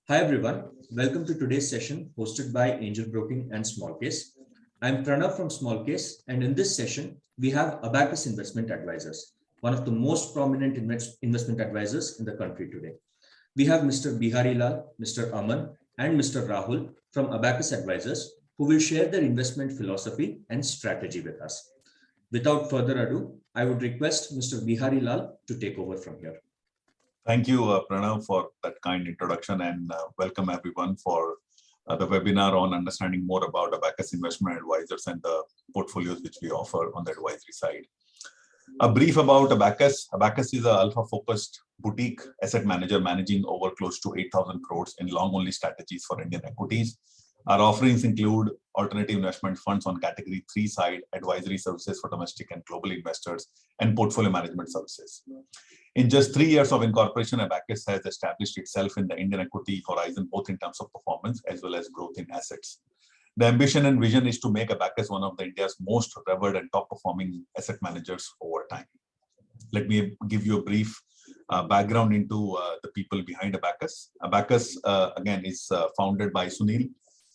Hi everyone, welcome to today's session hosted by Angel Broking and Smallcase. I'm Pranav from Smallcase, and in this session, we have Abakkus Investment Advisors, one of the most prominent investment advisors in the country today. We have Mr. Biharilal, Mr. Aman, and Mr. Rahul from Abakkus Advisors, who will share their investment philosophy and strategy with us. Without further ado, I would request Mr. Biharilal to take over from here. Thank you, Pranav, for that kind introduction, and welcome everyone for the webinar on understanding more about Abakkus Investment Advisors and the portfolios which we offer on the advisory side. A brief about Abakkus. Abakkus is an alpha-focused boutique asset manager managing over close to 8,000 crores in long-only strategies for Indian equities. Our offerings include alternative investment funds on category 3 side, advisory services for domestic and global investors, and portfolio management services. In just 3 years of incorporation, Abakkus has established itself in the Indian equity horizon, both in terms of performance as well as growth in assets. The ambition and vision is to make Abakkus one of India's most revered and top-performing asset managers over time. Let me give you a brief background into the people behind Abakkus. Abakkus, again, is founded by Sunil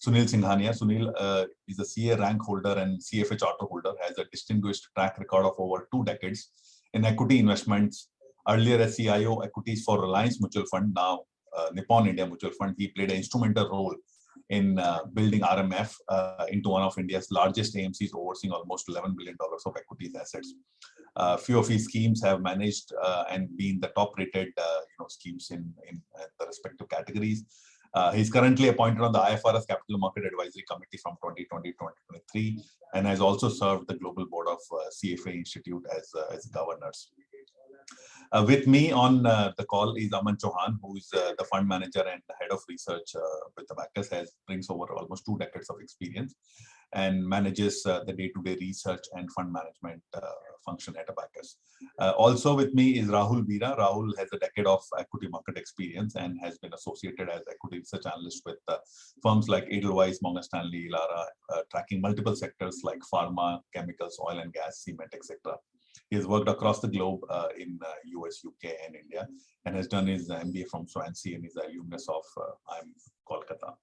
Singhania. Sunil is a CA rank holder and CFA charter holder, has a distinguished track record of over 2 decades in equity investments. Earlier as CIO equities for Reliance Mutual Fund, now Nippon India Mutual Fund, he played an instrumental role in building RMF into one of India's largest AMCs, overseeing almost $11 billion of equities assets. Few of his schemes have managed and been the top-rated schemes in the respective categories. He's currently appointed on the IFRS Capital Market Advisory Committee from 2020 to 2023, and has also served the global board of CFA Institute as governors. With me on the call is Aman Chowhan, who is the fund manager and head of research with Abakkus, brings over almost 2 decades of experience and manages the day-to-day research and fund management function at Abakkus. Also with me is Rahul Veera. Rahul has a decade of equity market experience and has been associated as equity research analyst with firms like Edelweiss, Morgan Stanley, Lara, tracking multiple sectors like pharma, chemicals, oil and gas, cement, etc. He has worked across the globe in US, UK, and India, and has done his MBA from Swansea and is a alumnus of IIM Kolkata.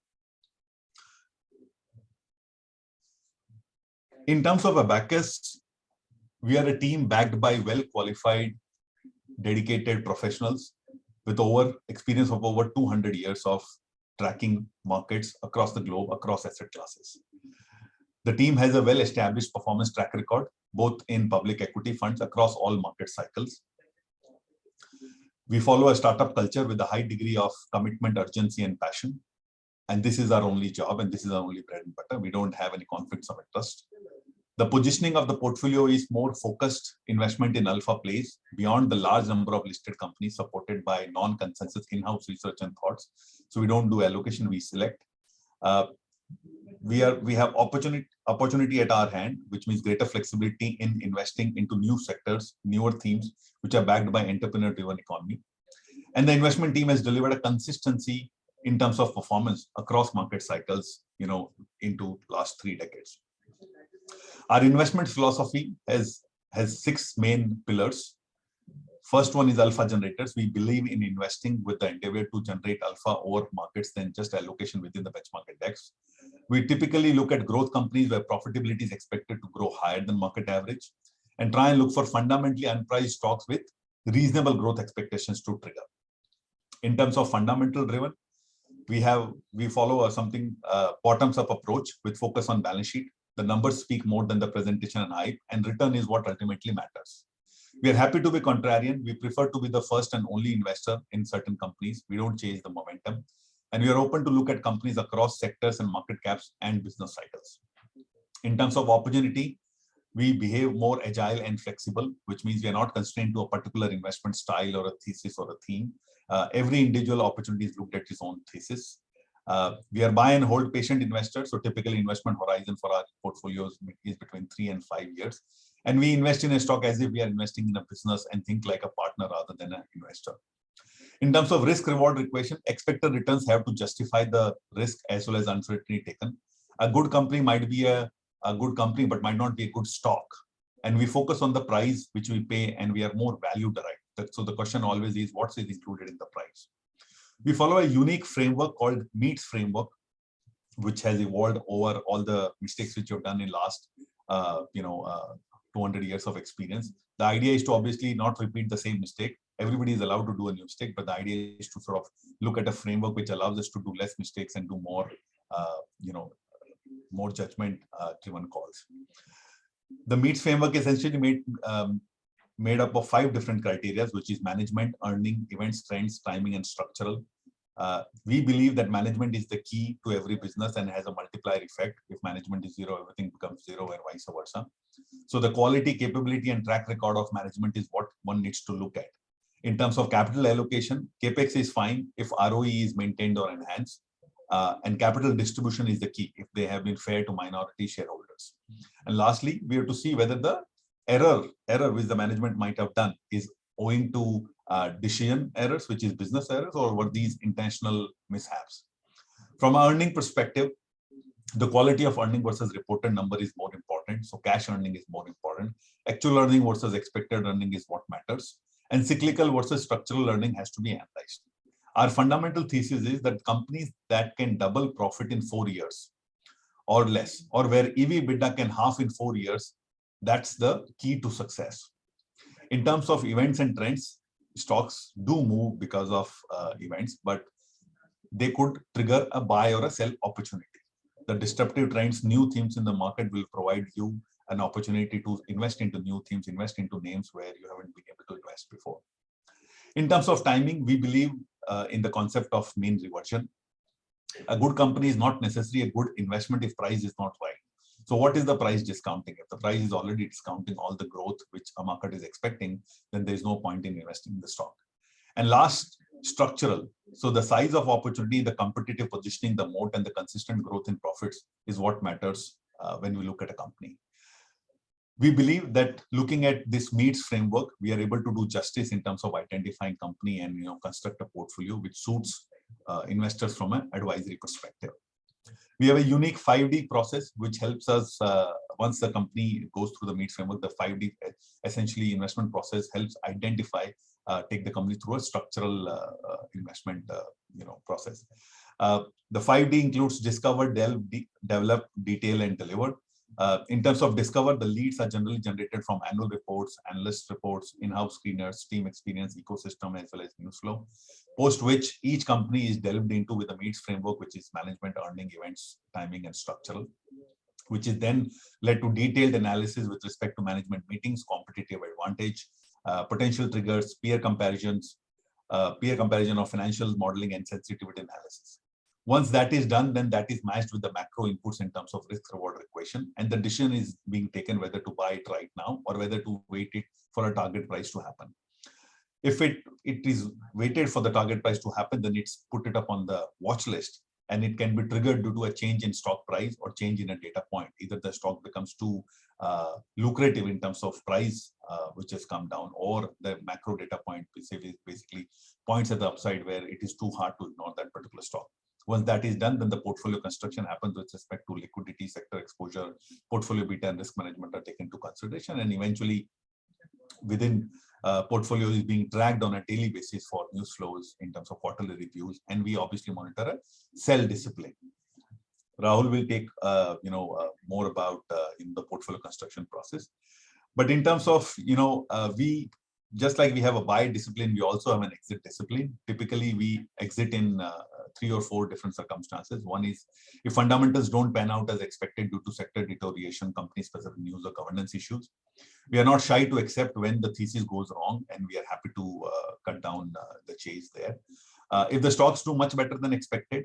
In terms of Abakkus, we are a team backed by well-qualified, dedicated professionals with experience of over 200 years of tracking markets across the globe, across asset classes. The team has a well-established performance track record, both in public equity funds across all market cycles. We follow a startup culture with a high degree of commitment, urgency, and passion. And this is our only job, and this is our only bread and butter. We don't have any conflicts of interest. The positioning of the portfolio is more focused investment in alpha plays beyond the large number of listed companies, supported by non-consensus in-house research and thoughts. So we don't do allocation, we select. We have opportunity at our hand, which means greater flexibility in investing into new sectors, newer themes, which are backed by entrepreneur-driven economy. And the investment team has delivered a consistency in terms of performance across market cycles, into last 3 decades. Our investment philosophy has 6 main pillars. First one is alpha generators. We believe in investing with the endeavor to generate alpha over markets than just allocation within the benchmark index. We typically look at growth companies where profitability is expected to grow higher than market average, and try and look for fundamentally unpriced stocks with reasonable growth expectations to trigger. In terms of fundamental driven, we follow something bottoms up approach with focus on balance sheet. The numbers speak more than the presentation and hype, and return is what ultimately matters. We are happy to be contrarian. We prefer to be the first and only investor in certain companies. We don't chase the momentum. And we are open to look at companies across sectors and market caps and business cycles. In terms of opportunity, we behave more agile and flexible, which means we are not constrained to a particular investment style or a thesis or a theme. Every individual opportunity is looked at its own thesis. We are buy and hold patient investors. So typically investment horizon for our portfolios is between 3 and 5 years. And we invest in a stock as if we are investing in a business and think like a partner rather than an investor. In terms of risk-reward equation, expected returns have to justify the risk as well as uncertainty taken. A good company might be a good company, but might not be a good stock. And we focus on the price which we pay, and we are more value derived. So the question always is, what is included in the price? We follow a unique framework called MEETS framework, which has evolved over all the mistakes which you've done in last 200 years of experience. The idea is to obviously not repeat the same mistake. Everybody is allowed to do a new mistake, but the idea is to sort of look at a framework which allows us to do less mistakes and do more, more judgment-driven calls. The MEETS framework is essentially made up of 5 different criteria, which is management, earning, events, trends, timing, and structural. We believe that management is the key to every business and has a multiplier effect. If management is zero, everything becomes zero, and vice versa. So the quality, capability, and track record of management is what one needs to look at. In terms of capital allocation, CapEx is fine if ROE is maintained or enhanced, and capital distribution is the key if they have been fair to minority shareholders. And lastly, we have to see whether the error which the management might have done is owing to decision errors, which is business errors, or were these intentional mishaps. From an earning perspective, the quality of earning versus reported number is more important. So cash earning is more important. Actual earning versus expected earning is what matters. And cyclical versus structural earning has to be analyzed. Our fundamental thesis is that companies that can double profit in 4 years or less, or where EV/EBITDA can half in 4 years, that's the key to success. In terms of events and trends, stocks do move because of events, but they could trigger a buy or a sell opportunity. The disruptive trends, new themes in the market will provide you an opportunity to invest into new themes, invest into names where you haven't been able to invest before. In terms of timing, we believe in the concept of mean reversion. A good company is not necessarily a good investment if price is not right. So what is the price discounting? If the price is already discounting all the growth which a market is expecting, then there is no point in investing in the stock. And last, structural. So the size of opportunity, the competitive positioning, the moat, and the consistent growth in profits is what matters when we look at a company. We believe that looking at this MEETS framework, we are able to do justice in terms of identifying company and construct a portfolio which suits investors from an advisory perspective. We have a unique 5D process which helps us, once the company goes through the MEETS framework, the 5D essentially investment process helps identify, take the company through a structural investment process. The 5D includes discover, delve, develop, detail, and deliver. In terms of discover, the leads are generally generated from annual reports, analyst reports, in-house screeners, team experience, ecosystem, as well as news flow. Post which each company is delved into with the MEETS framework, which is management, earning, events, timing, and structural, which is then led to detailed analysis with respect to management meetings, competitive advantage, potential triggers, peer comparison of financial modeling, and sensitivity analysis. Once that is done, then that is matched with the macro inputs in terms of risk-reward equation, and the decision is being taken whether to buy it right now or whether to wait it for a target price to happen. If it is waited for the target price to happen, then it's put it up on the watch list, and it can be triggered due to a change in stock price or change in a data point. Either the stock becomes too lucrative in terms of price, which has come down, or the macro data point basically points at the upside where it is too hard to ignore that particular stock. Once that is done, then the portfolio construction happens with respect to liquidity, sector exposure, portfolio beta, and risk management are taken into consideration, and eventually within portfolio is being tracked on a daily basis for news flows in terms of quarterly reviews, and we obviously monitor a sell discipline. Rahul will take more about in the portfolio construction process, but in terms of we just like we have a buy discipline, we also have an exit discipline. Typically, we exit in 3 or 4 different circumstances. One is if fundamentals don't pan out as expected due to sector deterioration, company-specific news, or governance issues. We are not shy to accept when the thesis goes wrong, and we are happy to cut down the chase there. If the stocks do much better than expected,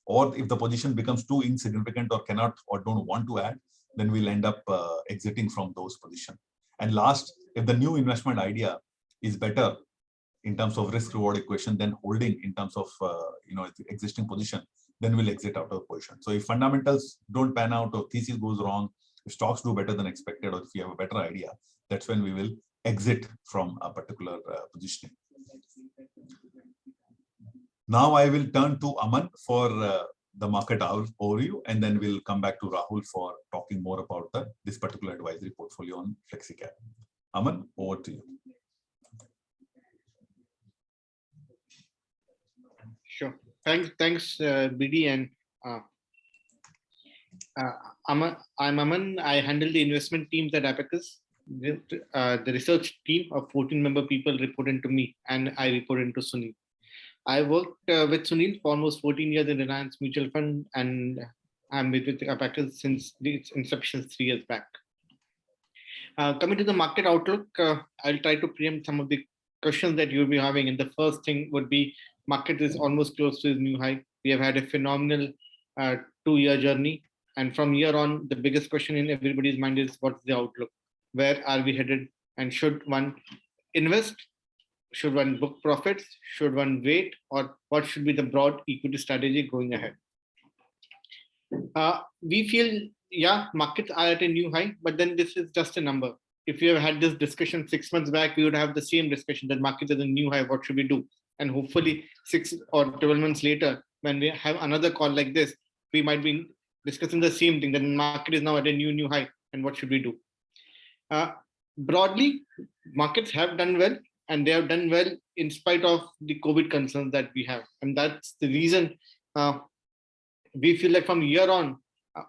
or if the position becomes too insignificant or cannot or don't want to add, then we'll end up exiting from those positions. And last, if the new investment idea is better in terms of risk-reward equation than holding in terms of existing position, then we'll exit out of position. So if fundamentals don't pan out or thesis goes wrong, if stocks do better than expected, or if we have a better idea, that's when we will exit from a particular positioning. Now I will turn to Aman for the market overview, and then we'll come back to Rahul for talking more about this particular advisory portfolio on Flexi Cap. Aman, over to you. Sure. Thanks, BD and uh, I'm Aman. I handle the investment teams at Abakkus. The research team of 14-member people report into me, and I report into Sunil. I worked with Sunil for almost 14 years in Reliance Mutual Fund, and I'm with Abakkus since its inception 3 years back. Coming to the market outlook, I'll try to preempt some of the questions that you'll be having. And the first thing would be market is almost close to its new high. We have had a phenomenal 2-year journey. And from here on, the biggest question in everybody's mind is what's the outlook? Where are we headed? And should one invest? Should one book profits? Should one wait? Or what should be the broad equity strategy going ahead? We feel, yeah, markets are at a new high, but then this is just a number. If we have had this discussion 6 months back, we would have the same discussion that market is a new high. What should we do? And hopefully 6 or 12 months later, when we have another call like this, we might be discussing the same thing. The market is now at a new high, and what should we do? Broadly, markets have done well, and they have done well in spite of the COVID concerns that we have. And that's the reason we feel like from here on,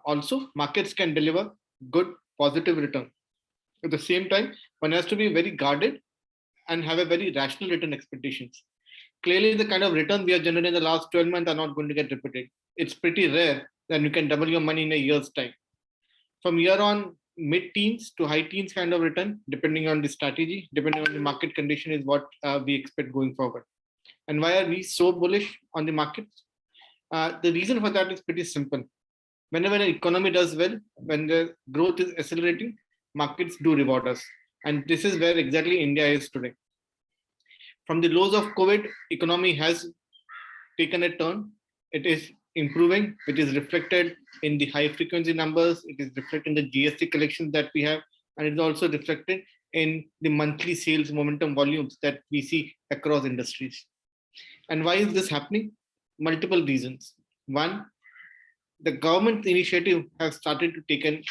also markets can deliver good positive return. At the same time, one has to be very guarded and have a very rational return expectations. Clearly, the kind of return we have generated in the last 12 months are not going to get repeated. It's pretty rare that you can double your money in a year's time. From here on, mid-teens to high teens kind of return, depending on the strategy, depending on the market condition, is what we expect going forward. And why are we so bullish on the markets? The reason for that is pretty simple. Whenever an economy does well, when the growth is accelerating, markets do reward us. And this is where exactly India is today. From the lows of COVID, economy has taken a turn. It is improving, which is reflected in the high frequency numbers. It is reflected in the GST collections that we have, and it is also reflected in the monthly sales momentum volumes that we see across industries. And why is this happening? Multiple reasons. One, the government initiative has started to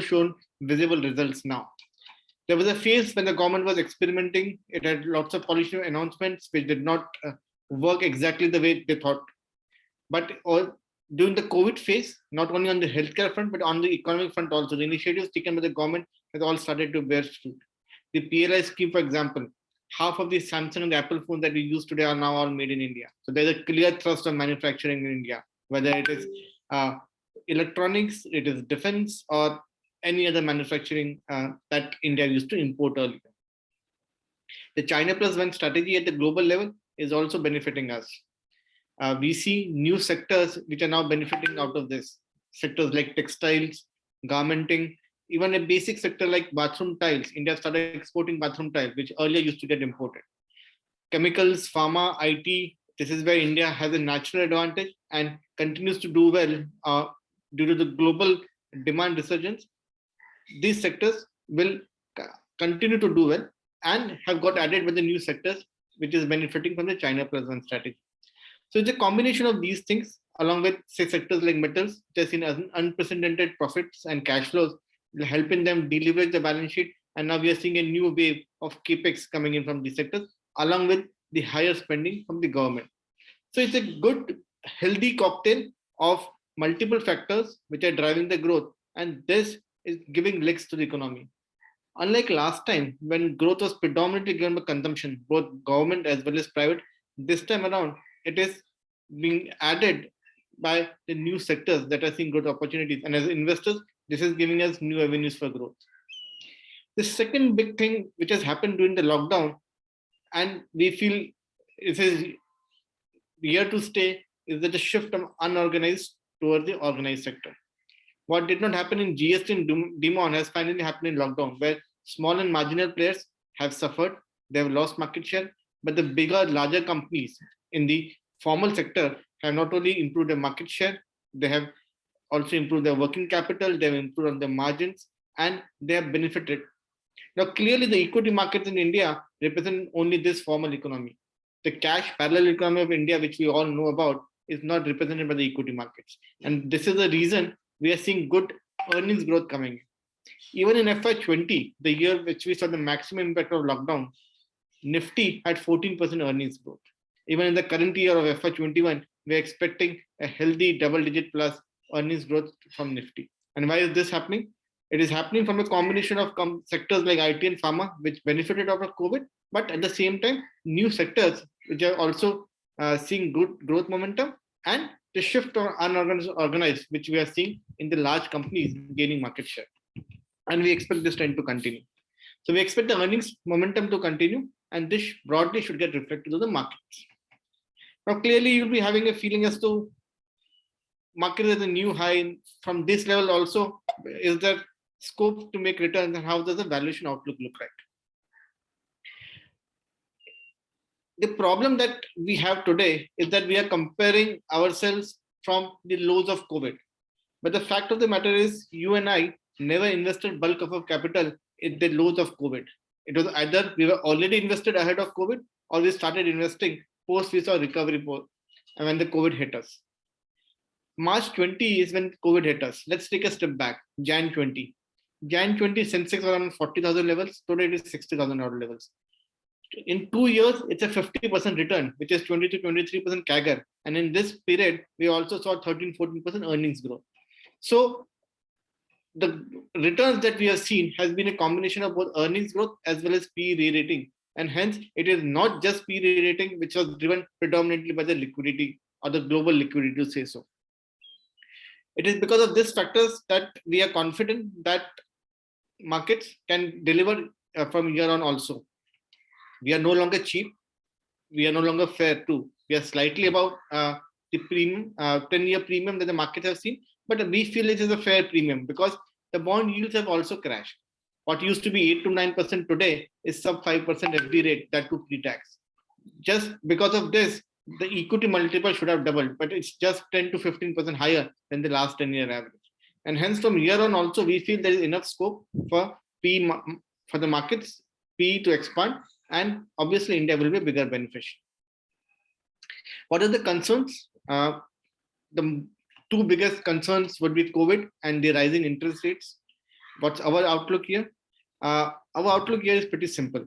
show visible results now. There was a phase when the government was experimenting. It had lots of policy announcements which did not work exactly the way they thought. But during the COVID phase, not only on the healthcare front, but on the economic front also, the initiatives taken by the government has all started to bear fruit. The PLI scheme, for example, half of the Samsung and the Apple phones that we use today are now all made in India. So there's a clear thrust on manufacturing in India, whether it is electronics, it is defense, or any other manufacturing that India used to import earlier. The China Plus One strategy at the global level is also benefiting us. We see new sectors which are now benefiting out of this. Sectors like textiles, garmenting, even a basic sector like bathroom tiles. India started exporting bathroom tiles, which earlier used to get imported. Chemicals, pharma, IT, this is where India has a natural advantage and continues to do well due to the global demand resurgence. These sectors will continue to do well and have got added with the new sectors, which is benefiting from the China Plus One strategy. So it's a combination of these things, along with, say, sectors like metals, which has seen unprecedented profits and cash flows, helping them deleverage the balance sheet. And now we are seeing a new wave of capex coming in from these sectors, along with the higher spending from the government. So it's a good, healthy cocktail of multiple factors which are driving the growth. And this is giving legs to the economy. Unlike last time, when growth was predominantly given by consumption, both government as well as private, this time around, it is being added by the new sectors that are seeing growth opportunities. And as investors, this is giving us new avenues for growth. The second big thing which has happened during the lockdown, and we feel it is here to stay, is that the shift from unorganized towards the organized sector. What did not happen in GST and demand has finally happened in lockdown, where small and marginal players have suffered, they have lost market share, but the bigger, larger companies in the formal sector have not only improved their market share, they have also improved their working capital, they have improved on their margins, and they have benefited. Now, clearly the equity markets in India represent only this formal economy. The cash parallel economy of India, which we all know about, is not represented by the equity markets. And this is the reason we are seeing good earnings growth coming in. Even in FY20, the year which we saw the maximum impact of lockdown, Nifty had 14% earnings growth. Even in the current year of FY21, we're expecting a healthy double-digit plus earnings growth from Nifty. And why is this happening? It is happening from a combination of sectors like IT and pharma, which benefited out of COVID, but at the same time, new sectors which are also seeing good growth momentum, and the shift of unorganized, which we are seeing in the large companies gaining market share. And we expect this trend to continue. So we expect the earnings momentum to continue, and this broadly should get reflected to the markets. Now, clearly, you'll be having a feeling as to market is a new high. From this level also, is there scope to make returns, and how does the valuation outlook look like? The problem that we have today is that we are comparing ourselves from the lows of COVID. But the fact of the matter is, you and I never invested bulk of our capital in the lows of COVID. It was either we were already invested ahead of COVID, or we started investing post we saw recovery and when the COVID hit us. March 20 is when COVID hit us. Let's take a step back. Jan 20. Jan 20, Sensex around 40,000 levels. Today it is 60,000 odd levels. In 2 years, it's a 50% return, which is 20 to 23% CAGR. And in this period, we also saw 13-14% earnings growth. So the returns that we have seen has been a combination of both earnings growth as well as PE re-rating. And hence, it is not just PE re-rating, which was driven predominantly by the liquidity or the global liquidity, to say so. It is because of these factors that we are confident that markets can deliver from here on also. We are no longer cheap. We are no longer fair too. We are slightly above the premium, 10-year premium that the markets have seen, but we feel it is a fair premium because the bond yields have also crashed. What used to be 8 to 9% today is sub 5% FD rate, that too pre-tax. Just because of this, the equity multiple should have doubled, but it's just 10 to 15% higher than the last 10-year average. And hence from here on also, we feel there is enough scope for PE, for the markets, PE to expand, and obviously India will be a bigger beneficiary. What are the concerns? The two biggest concerns would be COVID and the rising interest rates. What's our outlook here? Our outlook here is pretty simple.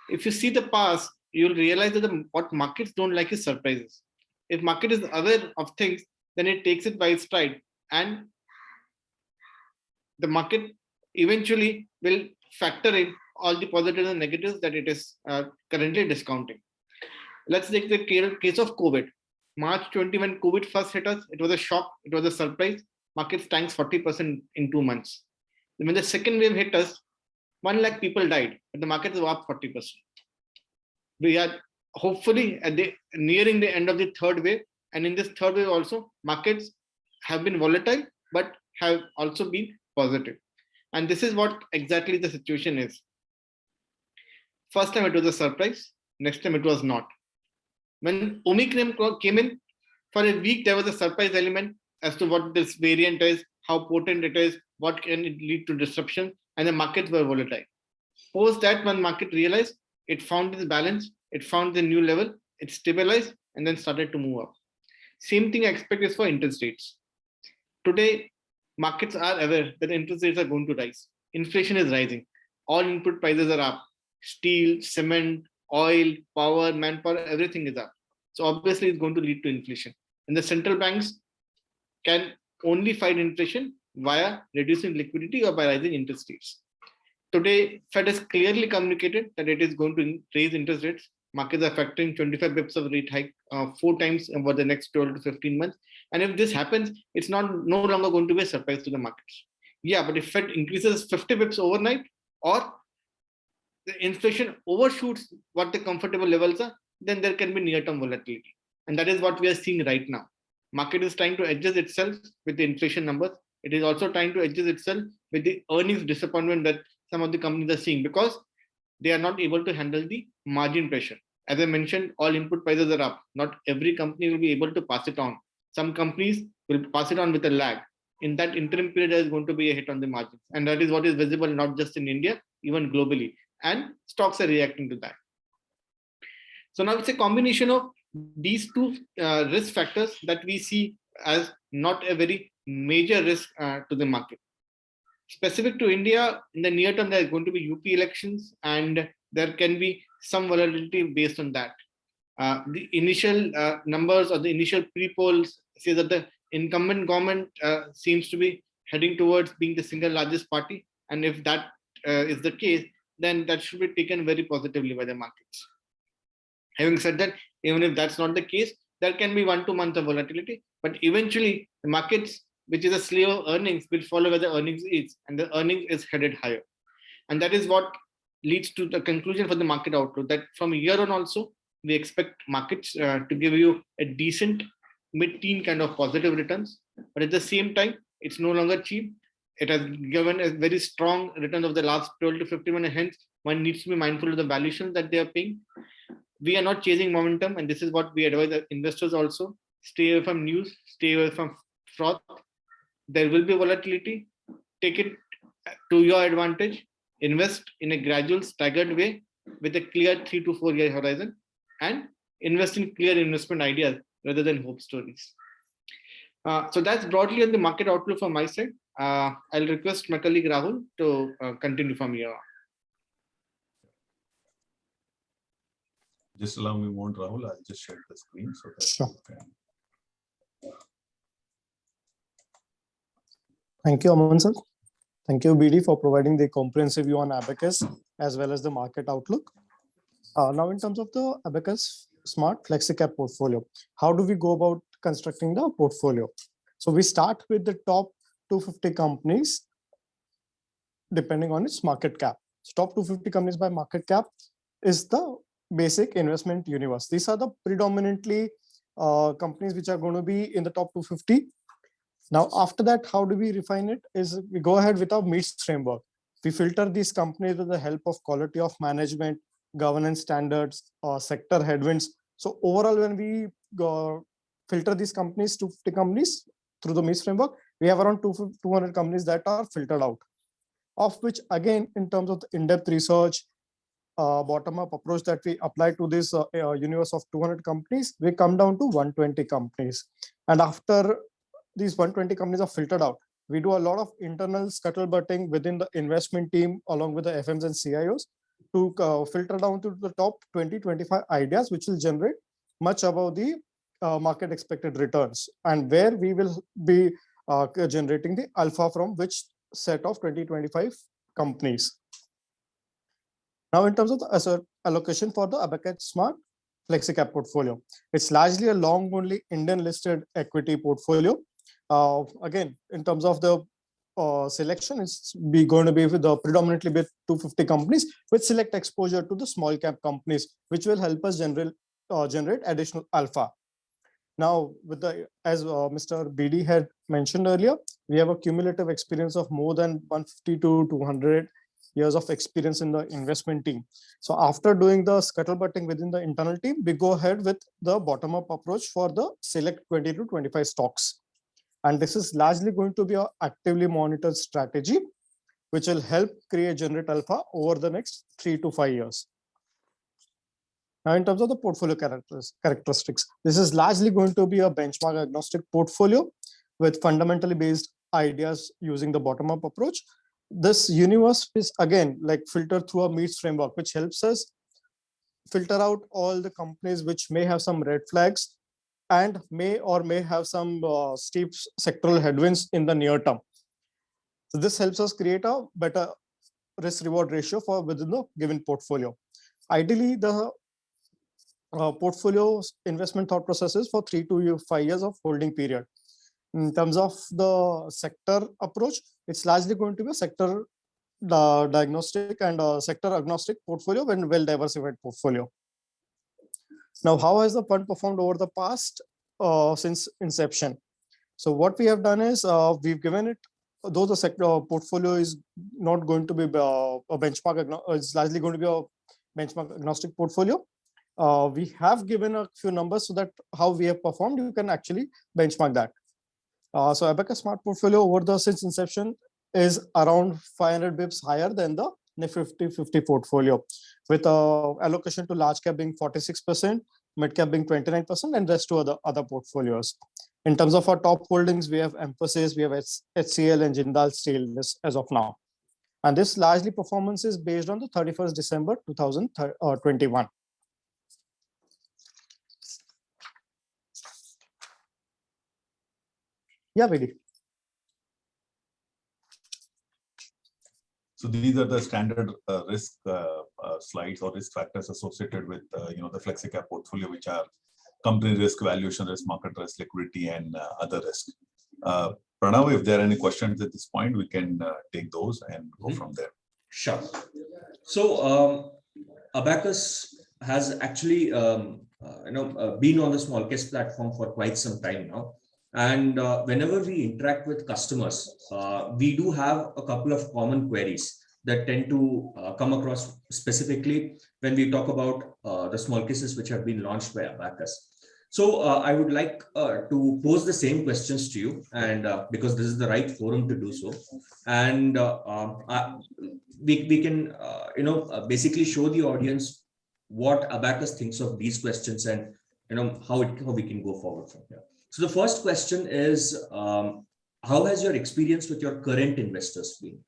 If you see the past, you'll realize that what markets don't like is surprises. If market is aware of things, then it takes it by its stride, and the market eventually will factor in all the positives and negatives that it is currently discounting. Let's take the case of COVID. March 20, when COVID first hit us, it was a shock, it was a surprise. Markets tanked 40% in 2 months. When the second wave hit us, 1 lakh people died, but the markets were up 40%. We are hopefully nearing the end of the third wave, and in this third wave also, markets have been volatile, but have also been positive. And this is what exactly the situation is. First time it was a surprise, next time it was not. When Omicron came in, for a week there was a surprise element as to what this variant is, how potent it is, what can it lead to disruption, and the markets were volatile. Post that, when market realized, it found its balance, it found the new level, it stabilized, and then started to move up. Same thing I expect is for interest rates. Today, markets are aware that interest rates are going to rise. Inflation is rising. All input prices are up. Steel, cement, oil, power, manpower, everything is up. So obviously it's going to lead to inflation. And the central banks can only fight inflation via reducing liquidity or by rising interest rates. Today, Fed has clearly communicated that it is going to raise interest rates. Markets are factoring 25 bips of rate hike 4 times over the next 12 to 15 months. And if this happens, it's no longer going to be a surprise to the markets. Yeah, but if Fed increases 50 bips overnight, or the inflation overshoots what the comfortable levels are, then there can be near-term volatility. And that is what we are seeing right now. Market is trying to adjust itself with the inflation numbers. It is also trying to adjust itself with the earnings disappointment that some of the companies are seeing, because they are not able to handle the margin pressure. As I mentioned, all input prices are up. Not every company will be able to pass it on. Some companies will pass it on with a lag. In that interim period, there is going to be a hit on the margins. And that is what is visible not just in India, even globally. And stocks are reacting to that. So now it's a combination of these two risk factors that we see as not a very major risk to the market. Specific to India, in the near term, there is going to be UP elections, and there can be some volatility based on that. The initial numbers or the initial pre-polls say that the incumbent government seems to be heading towards being the single largest party. And if that is the case, then that should be taken very positively by the markets. Having said that, even if that's not the case, there can be 1 2 months of volatility, but eventually the markets, which is a slave of earnings, will follow where the earnings is, and the earnings is headed higher. And that is what leads to the conclusion for the market outlook, that from here on also, we expect markets to give you a decent mid-teen kind of positive returns. But at the same time, it's no longer cheap. It has given a very strong return of the last 12 to 15 months. Hence, one needs to be mindful of the valuation that they are paying. We are not chasing momentum, and this is what we advise the investors also. Stay away from news, stay away from froth. There will be volatility. Take it to your advantage. Invest in a gradual, staggered way with a clear 3 to 4 year horizon, and invest in clear investment ideas rather than hope stories. So that's broadly on the market outlook from my side. I'll request my colleague Rahul to continue from here on. Just allow me one, Rahul. I'll just share the screen so that Sure. you can. Thank you, Aman sir. Thank you, BD, for providing the comprehensive view on Abakkus as well as the market outlook. Now, in terms of the Abakkus Smart Flexi Cap portfolio, how do we go about constructing the portfolio? So we start with the top 250 companies, depending on its market cap. So top 250 companies by market cap is the basic investment universe. These are the predominantly companies which are going to be in the top 250. Now, after that, how do we refine it? Is we go ahead with our meets framework. We filter these companies with the help of quality of management, governance standards, sector headwinds. So overall, when we filter these companies, 250 companies through the meets framework, we have around 200 companies that are filtered out, of which, again, in terms of the in-depth research, bottom-up approach that we apply to this universe of 200 companies, we come down to 120 companies. And after these 120 companies are filtered out, we do a lot of internal scuttlebutting within the investment team, along with the FMs and CIOs, to filter down to the top 20-25 ideas, which will generate much above the market expected returns, and where we will be generating the alpha from which set of 20-25 companies. Now, in terms of the asset allocation for the Abakkus Smart Flexi Cap portfolio, it's largely a long only Indian listed equity portfolio. Again, in terms of the selection, it's going to be with the predominantly with 250 companies with select exposure to the small cap companies, which will help us generate additional alpha. Now, with the as Mr. BD had mentioned earlier, we have a cumulative experience of more than 150 to 200 years of experience in the investment team. So after doing the scuttlebutting within the internal team, we go ahead with the bottom-up approach for the select 20 to 25 stocks. And this is largely going to be an actively monitored strategy, which will help generate alpha over the next 3 to 5 years. Now, in terms of the portfolio characteristics, this is largely going to be a benchmark agnostic portfolio with fundamentally based ideas using the bottom-up approach. This universe is again like filtered through a meets framework, which helps us filter out all the companies which may have some red flags and may have some steep sectoral headwinds in the near term. So this helps us create a better risk-reward ratio for within the given portfolio. Ideally, the portfolio investment thought processes for 3 to 5 years of holding period. In terms of the sector approach, it's largely going to be a sector diagnostic and sector agnostic portfolio and well-diversified portfolio. Now, how has the fund performed over the past since inception? So what we have done is we've given it, though the sector portfolio is not going to be a benchmark, it's largely going to be a benchmark agnostic portfolio. We have given a few numbers so that how we have performed, you can actually benchmark that. So Abakkus Smart portfolio over the since inception is around 500 bips higher than the Nifty 50 portfolio, with allocation to large cap being 46%, mid cap being 29%, and rest to other portfolios. In terms of our top holdings, we have Emphasis, we have HCL and Jindal Steel as of now. And this largely performance is based on the 31st December 2021. Yeah, Veera. So these are the standard risk slides or risk factors associated with the FlexiCap portfolio, which are company risk, valuation risk, market risk, liquidity, and other risk. Pranav, if there are any questions at this point, we can take those and go from there. Sure. So Abakkus has actually been on the Smallcase platform for quite some time now. And whenever we interact with customers, we do have a couple of common queries that tend to come across specifically when we talk about the small cases which have been launched by Abakkus. So I would like to pose the same questions to you, and because this is the right forum to do so, and we can basically show the audience what Abakkus thinks of these questions and how we can go forward from here. So the first question is, how has your experience with your current investors been?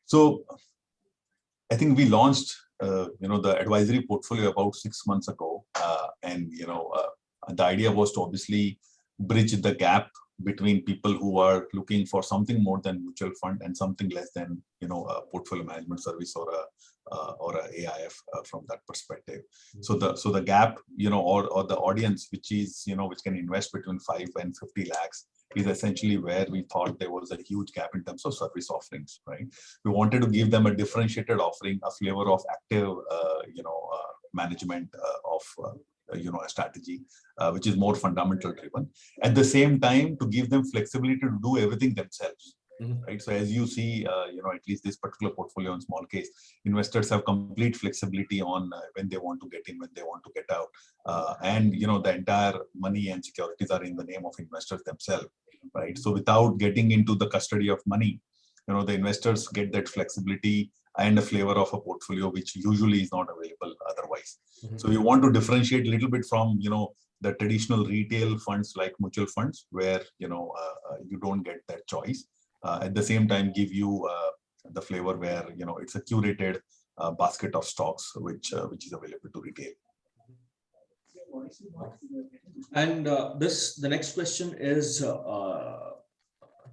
So I think we launched the advisory portfolio about 6 months ago, and the idea was to obviously bridge the gap between people who are looking for something more than mutual fund and something less than a portfolio management service or a AIF from that perspective. So the gap or the audience which is which can invest between 5 and 50 lakhs is essentially where we thought there was a huge gap in terms of service offerings, right? We wanted to give them a differentiated offering, a flavor of active management of a strategy which is more fundamental driven. At the same time, to give them flexibility to do everything themselves. Right. So as you see, at least this particular portfolio on Smallcase, investors have complete flexibility on when they want to get in, when they want to get out, and the entire money and securities are in the name of investors themselves. Right. So without getting into the custody of money, the investors get that flexibility and a flavor of a portfolio which usually is not available otherwise. So we want to differentiate a little bit from the traditional retail funds like mutual funds where you don't get that choice. At the same time, give you the flavor where it's a curated basket of stocks which is available to retail. And the next question is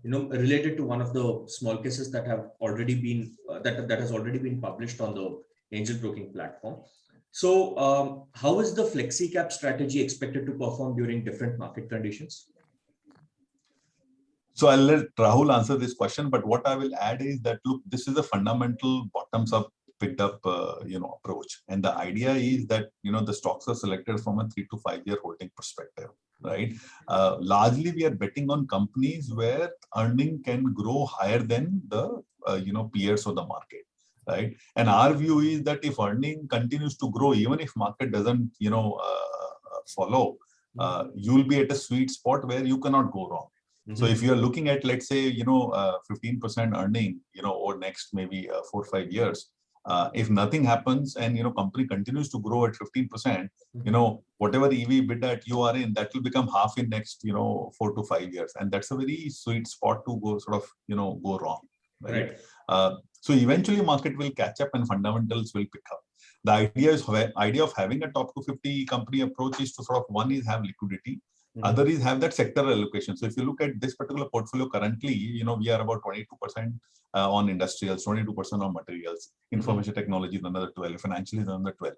related to one of the small cases that have already been that has already been published on the angel broking platform. So how is the Flexi Cap strategy expected to perform during different market conditions? So I'll let Rahul answer this question, but what I will add is that, look, this is a fundamental bottoms-up picked up, approach. And the idea is that, the stocks are selected from a 3 to 5 year holding perspective, right? Largely, we are betting on companies where earning can grow higher than the, peers of the market, right? And our view is that if earning continues to grow, even if market doesn't, follow, you'll be at a sweet spot where you cannot go wrong. So if you are looking at, let's say, 15% earning, over next maybe 4 or 5 years, if nothing happens and, company continues to grow at 15%, whatever EV bid that you are in, that will become half in next, 4 to 5 years. And that's a very sweet spot to go sort of, go wrong. Right. So eventually market will catch up and fundamentals will pick up. The idea of having a top 250 company approach is to sort of, one is have liquidity. Other is have that sector allocation. So if you look at this particular portfolio currently, we are about 22% on industrials, 22% on materials, information technology is another 12, financial is another 12.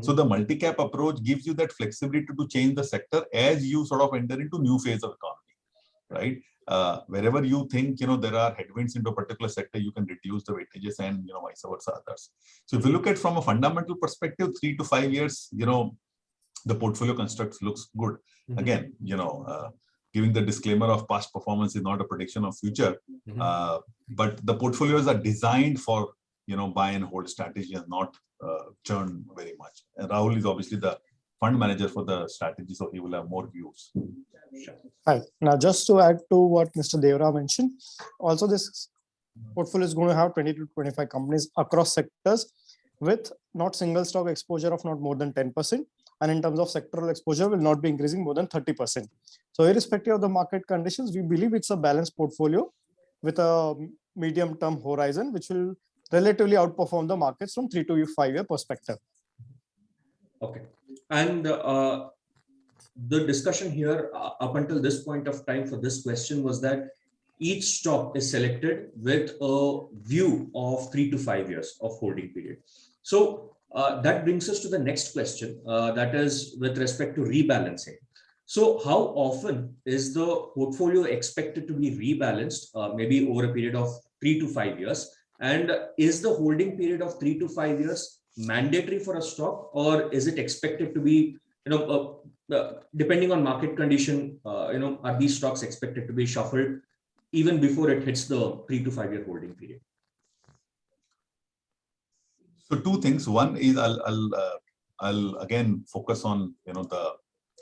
So the multi-cap approach gives you that flexibility to change the sector as you sort of enter into new phase of economy, right? Wherever you think, there are headwinds into a particular sector, you can reduce the weightages and, vice versa others. So if you look at from a fundamental perspective, 3 to 5 years, the portfolio construct looks good. Again, giving the disclaimer of past performance is not a prediction of future, but the portfolios are designed for, buy and hold strategy and not churn very much. And Rahul is obviously the fund manager for the strategy, so he will have more views. Right. Now, just to add to what Mr. Deora mentioned, also this portfolio is going to have 20 to 25 companies across sectors with not single stock exposure of not more than 10%. And in terms of sectoral exposure will not be increasing more than 30%. So irrespective of the market conditions, we believe it's a balanced portfolio with a medium-term horizon, which will relatively outperform the markets from 3 to 5 year perspective. Okay. And the discussion here up until this point of time for this question was that each stock is selected with a view of 3 to 5 years of holding period. So that brings us to the next question, that is with respect to rebalancing. So how often is the portfolio expected to be rebalanced, maybe over a period of 3 to 5 years? And is the holding period of 3 to 5 years mandatory for a stock, or is it expected to be, depending on market condition, are these stocks expected to be shuffled even before it hits the 3 to 5 year holding period? So two things. One is I'll again focus on the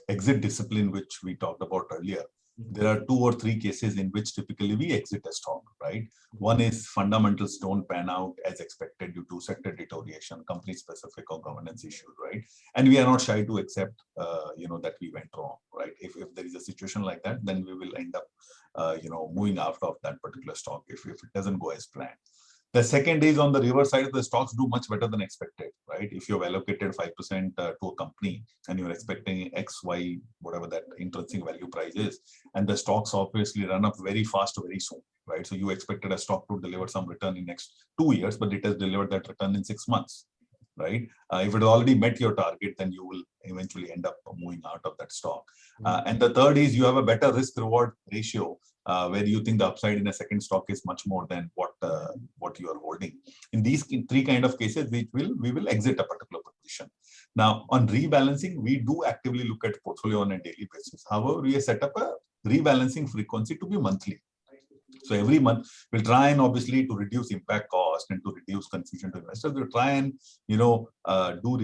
exit discipline which we talked about earlier. There are 2 or 3 cases in which typically we exit a stock, right? One is fundamentals don't pan out as expected due to sector deterioration, company specific or governance issues, right? And we are not shy to accept, that we went wrong, right? If there is a situation like that, then we will end up, moving out of that particular stock if it doesn't go as planned. The second is on the reverse side, the stocks do much better than expected, right? If you've allocated 5% to a company and you're expecting X, Y, whatever that intrinsic value price is, and the stocks obviously run up very fast, very soon, right? So you expected a stock to deliver some return in next 2 years, but it has delivered that return in 6 months, right? If it already met your target, then you will eventually end up moving out of that stock. And the third is you have a better risk reward ratio where you think the upside in a second stock is much more than what you are holding. In these 3 kind of cases, we will exit a particular position. Now, on rebalancing, we do actively look at portfolio on a daily basis. However, we have set up a rebalancing frequency to be monthly. So every month we'll try and obviously to reduce impact cost and to reduce confusion to investors, we'll try and do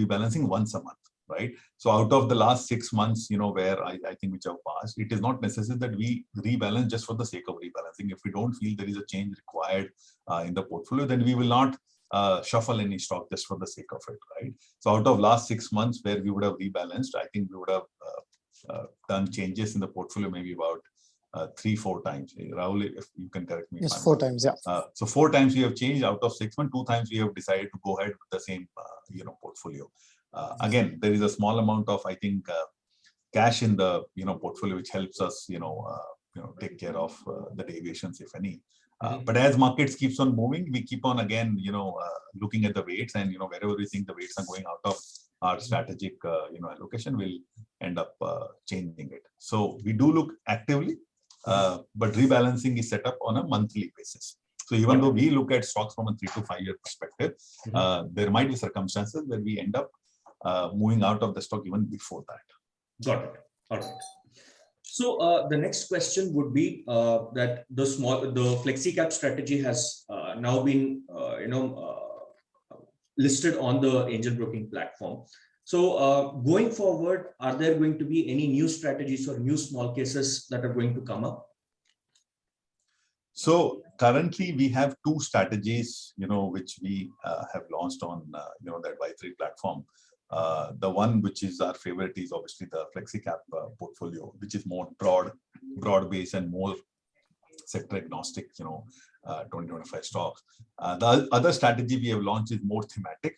rebalancing once a month, right? So out of the last 6 months, where I think which have passed, it is not necessary that we rebalance just for the sake of rebalancing. If we don't feel there is a change required in the portfolio, then we will not shuffle any stock just for the sake of it, right? So out of last 6 months where we would have rebalanced, I think we would have done changes in the portfolio maybe about 3-4 times. Rahul, if you can correct me. Yes, 4 times, yeah. So 4 times we have changed out of 6 months. 2 times we have decided to go ahead with the same, portfolio. Again, there is a small amount of, I think, cash in the, portfolio, which helps us, take care of the deviations, if any. But as markets keeps on moving, we keep on again, looking at the weights, and wherever we think the weights are going out of our strategic, allocation, will end up changing it. So we do look actively, but rebalancing is set up on a monthly basis. So even though we look at stocks from a 3 to 5 year perspective, there might be circumstances where we end up moving out of the stock even before that. Got it. All right. So the next question would be that the Flexi Cap strategy has now been listed on the angel broking platform. So going forward, are there going to be any new strategies or new small cases that are going to come up? So currently we have 2 strategies, which we have launched on, the advisory platform. The one which is our favorite is obviously the Flexi Cap portfolio, which is more broad-based and more sector agnostic, 20-25 stocks. The other strategy we have launched is more thematic.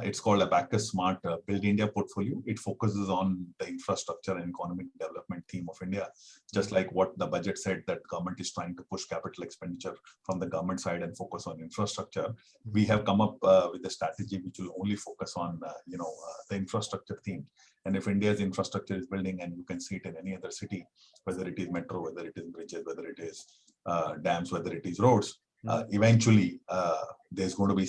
It's called Abakkus Smart Build India portfolio. It focuses on the infrastructure and economic development theme of India, just like what the budget said, that government is trying to push capital expenditure from the government side and focus on infrastructure. We have come up with a strategy which will only focus on the infrastructure theme. And if India's infrastructure is building, and you can see it in any other city, whether it is metro, whether it is bridges, whether it is dams, whether it is roads, eventually there's going to be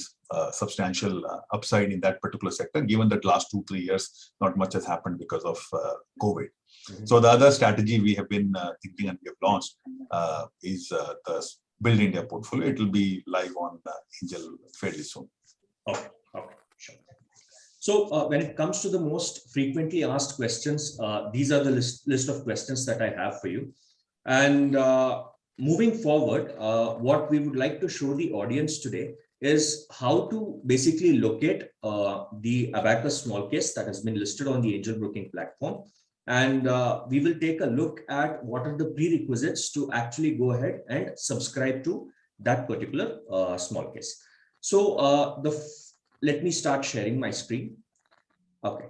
substantial upside in that particular sector, given that last 2-3 years not much has happened because of COVID. So the other strategy we have been thinking and we have launched is the Build India portfolio. It will be live on Angel fairly soon. Okay, sure. So when it comes to the most frequently asked questions, these are the list of questions that I have for you. And moving forward, what we would like to show the audience today is how to basically locate the Abakkus Smallcase that has been listed on the angel broking platform. And we will take a look at what are the prerequisites to actually go ahead and subscribe to that particular Smallcase. So let me start sharing my screen. Okay.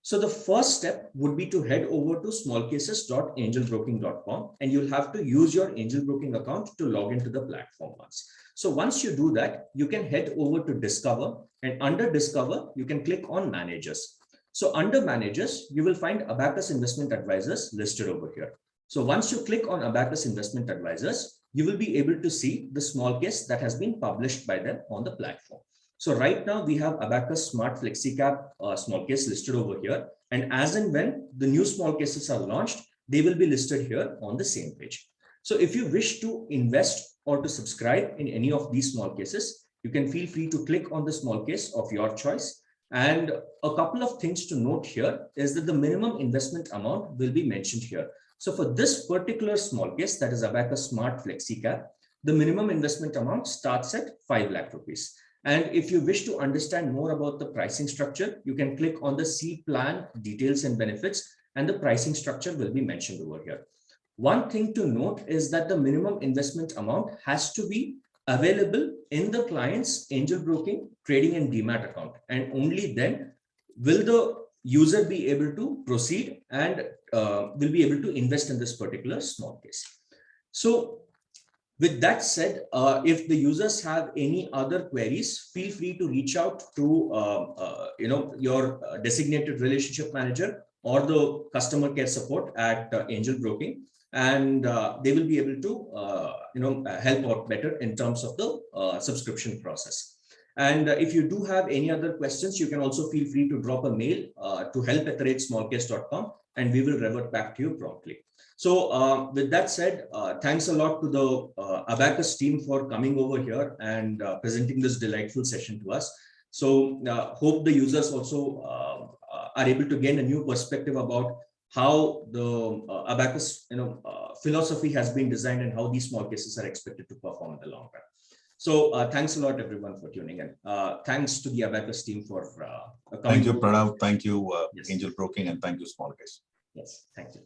So the first step would be to head over to smallcases.angelbroking.com, and you'll have to use your Angel Broking account to log into the platform once. So once you do that, you can head over to Discover, and under Discover, you can click on Managers. So under Managers, you will find Abakkus Investment Advisors listed over here. So once you click on Abakkus Investment Advisors, you will be able to see the small case that has been published by them on the platform. So right now we have Abakkus Smart Flexi Cap small case listed over here. And as and when the new small cases are launched, they will be listed here on the same page. So if you wish to invest or to subscribe in any of these small cases, you can feel free to click on the small case of your choice. And a couple of things to note here is that the minimum investment amount will be mentioned here. So for this particular small case, that is Abakkus Smart Flexi Cap, the minimum investment amount starts at 5 lakh rupees. And if you wish to understand more about the pricing structure, you can click on the See Plan Details and Benefits, and the pricing structure will be mentioned over here. One thing to note is that the minimum investment amount has to be available in the client's angel broking, trading and demat account, and only then will the user be able to proceed and will be able to invest in this particular small case. So with that said, if the users have any other queries, feel free to reach out to your designated relationship manager or the customer care support at Angel Broking, and they will be able to help out better in terms of the subscription process. And if you do have any other questions, you can also feel free to drop a mail to help@smallcase.com, and we will revert back to you promptly. So with that said, thanks a lot to the Abakkus team for coming over here and presenting this delightful session to us. So hope the users also are able to gain a new perspective about how the Abakkus philosophy has been designed and how these small cases are expected to perform in the long run. So thanks a lot, everyone, for tuning in. Thanks to the Abakkus team for coming. Thank you, Pranav. Thank you, Yes. Angel Broking, and thank you, Smallcase. Yes, thank you.